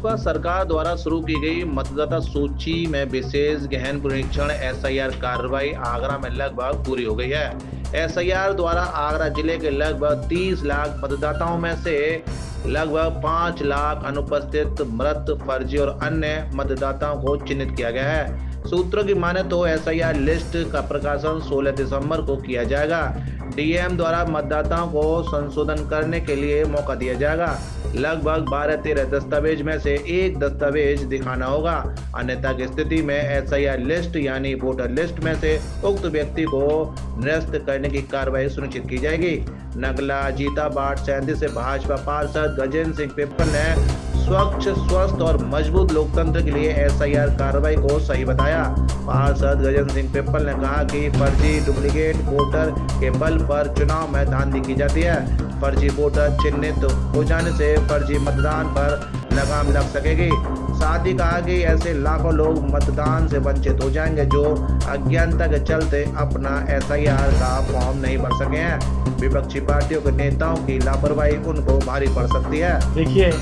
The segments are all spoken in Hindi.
भाजपा सरकार द्वारा शुरू की गई मतदाता सूची में विशेष गहन पुनरीक्षण एसआईआर कार्रवाई आगरा में लगभग पूरी हो गई है। एसआईआर द्वारा आगरा जिले के लगभग 30 लाख मतदाताओं में से लगभग 5 लाख अनुपस्थित, मृत, फर्जी और अन्य मतदाताओं को चिन्हित किया गया है। सूत्रों की माने तो एसआईआर लिस्ट का प्रकाशन 16 दिसंबर को किया जाएगा। डीएम द्वारा मतदाताओं को संशोधन करने के लिए मौका दिया जाएगा। लगभग 12-13 दस्तावेज में से एक दस्तावेज दिखाना होगा, अन्यथा की स्थिति में एसआईआर लिस्ट यानी वोटर लिस्ट में से उक्त व्यक्ति को निरस्त करने की कार्रवाई सुनिश्चित की जाएगी। नगला जीताबाद 37 से भाजपा पार्षद गजेंद्र सिंह पिप्पल ने स्वच्छ, स्वस्थ और मजबूत लोकतंत्र के लिए एसआईआर कार्रवाई को सही बताया। पार्षद गजेंद्र सिंह पिप्पल ने कहा कि फर्जी डुप्लीकेट वोटर के बल पर चुनाव में धांधली की जाती है। फर्जी वोटर चिन्हित हो जाने से फर्जी मतदान पर लगाम लग सकेगी। साथ ही कहा कि ऐसे लाखों लोग मतदान से वंचित हो जाएंगे जो अज्ञानता के चलते अपना एसआईआर का फॉर्म नहीं भर सके हैं। विपक्षी पार्टियों के नेताओं की लापरवाही उनको भारी पड़ सकती है। देखिए,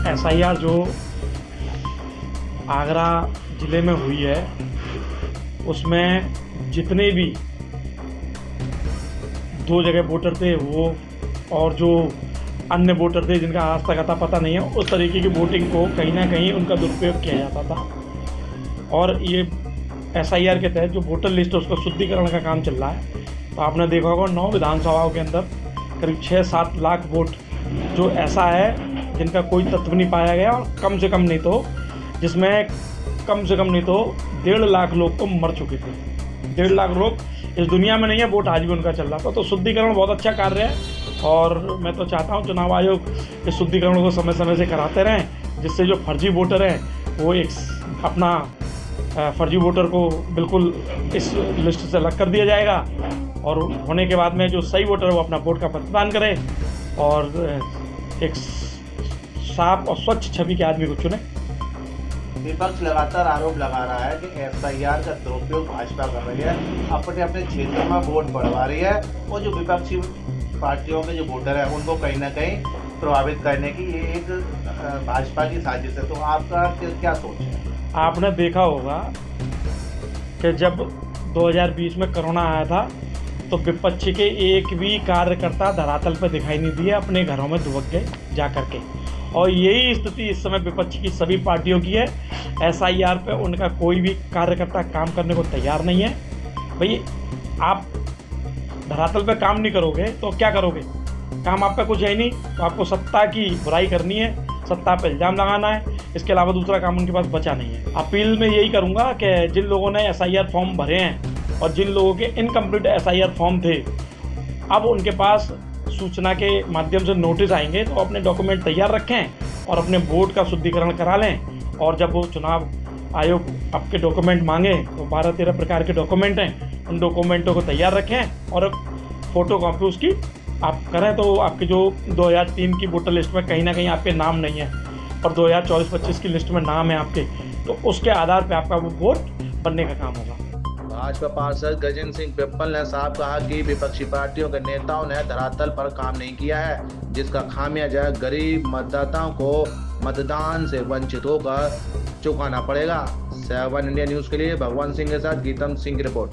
एसआईआर जो आगरा ज़िले में हुई है उसमें जितने भी 2 जगह वोटर थे वो और जो अन्य वोटर थे जिनका आज तक अता पता नहीं है, उस तरीके की वोटिंग को कहीं ना कहीं उनका दुरुपयोग किया जाता था। और ये एसआईआर के तहत जो वोटर लिस्ट है उसका शुद्धिकरण का काम चल रहा है। तो आपने देखा होगा 9 विधानसभाओं के अंदर करीब 6-7 लाख वोट जो ऐसा है जिनका कोई तत्व नहीं पाया गया, और कम से कम नहीं तो 1.5 लाख लोग तो मर चुके थे। 1.5 लाख लोग इस दुनिया में नहीं है, वोट आज भी उनका चल रहा था। तो शुद्धिकरण बहुत अच्छा कार्य है और मैं तो चाहता हूं चुनाव आयोग इस शुद्धिकरण को समय समय से कराते रहें, जिससे जो फर्जी वोटर हैं वो एक अपना फर्जी वोटर को बिल्कुल इस लिस्ट से अलग कर दिया जाएगा, और होने के बाद में जो सही वोटर है वो अपना वोट का मतदान करे और एक साफ और स्वच्छ छवि के आदमी को चुने। विपक्ष लगातार आरोप लगा रहा है कि एसआईआर का दुरुपयोग भाजपा कर रही है, अपने अपने क्षेत्रों में वोट बढ़वा रही है और जो विपक्षी पार्टियों के जो वोटर हैं उनको कहीं ना कहीं प्रभावित करने की ये एक भाजपा की साजिश है। तो आपका क्या सोच है? आपने देखा होगा कि जब 2020 में कोरोना आया था तो विपक्ष के एक भी कार्यकर्ता धरातल पर दिखाई नहीं दिए, अपने घरों में दुबक गए जा करके। और यही स्थिति इस समय विपक्ष की सभी पार्टियों की है। एसआईआर पे उनका कोई भी कार्यकर्ता काम करने को तैयार नहीं है। भाई, आप धरातल पे काम नहीं करोगे तो क्या करोगे? काम आपका कुछ है ही नहीं, तो आपको सत्ता की बुराई करनी है, सत्ता पे इल्ज़ाम लगाना है, इसके अलावा दूसरा काम उनके पास बचा नहीं है। अपील में यही करूँगा कि जिन लोगों ने एसआईआर फॉर्म भरे हैं और जिन लोगों के इनकम्प्लीट एसआईआर फॉर्म थे, अब उनके पास सूचना के माध्यम से नोटिस आएंगे तो अपने डॉक्यूमेंट तैयार रखें और अपने वोट का शुद्धिकरण करा लें। और जब वो चुनाव आयोग आपके डॉक्यूमेंट मांगे तो 12-13 प्रकार के डॉक्यूमेंट हैं, उन डॉक्यूमेंटों को तैयार रखें और फ़ोटो कॉपी उसकी आप करें तो आपके जो 2003 की वोटर लिस्ट में कहीं ना कहीं आपके नाम नहीं है और 2024-25 की लिस्ट में नाम है आपके, तो उसके आधार पर आपका वो वोट बनने का काम होगा। भाजपा पार्षद गजेंद्र सिंह पिप्पल ने साफ कहा कि विपक्षी पार्टियों के नेताओं ने धरातल पर काम नहीं किया है, जिसका खामियाजा गरीब मतदाताओं को मतदान से वंचित होकर चुकाना पड़ेगा। 7 इंडिया न्यूज़ के लिए भगवान सिंह के साथ गीतम सिंह की रिपोर्ट।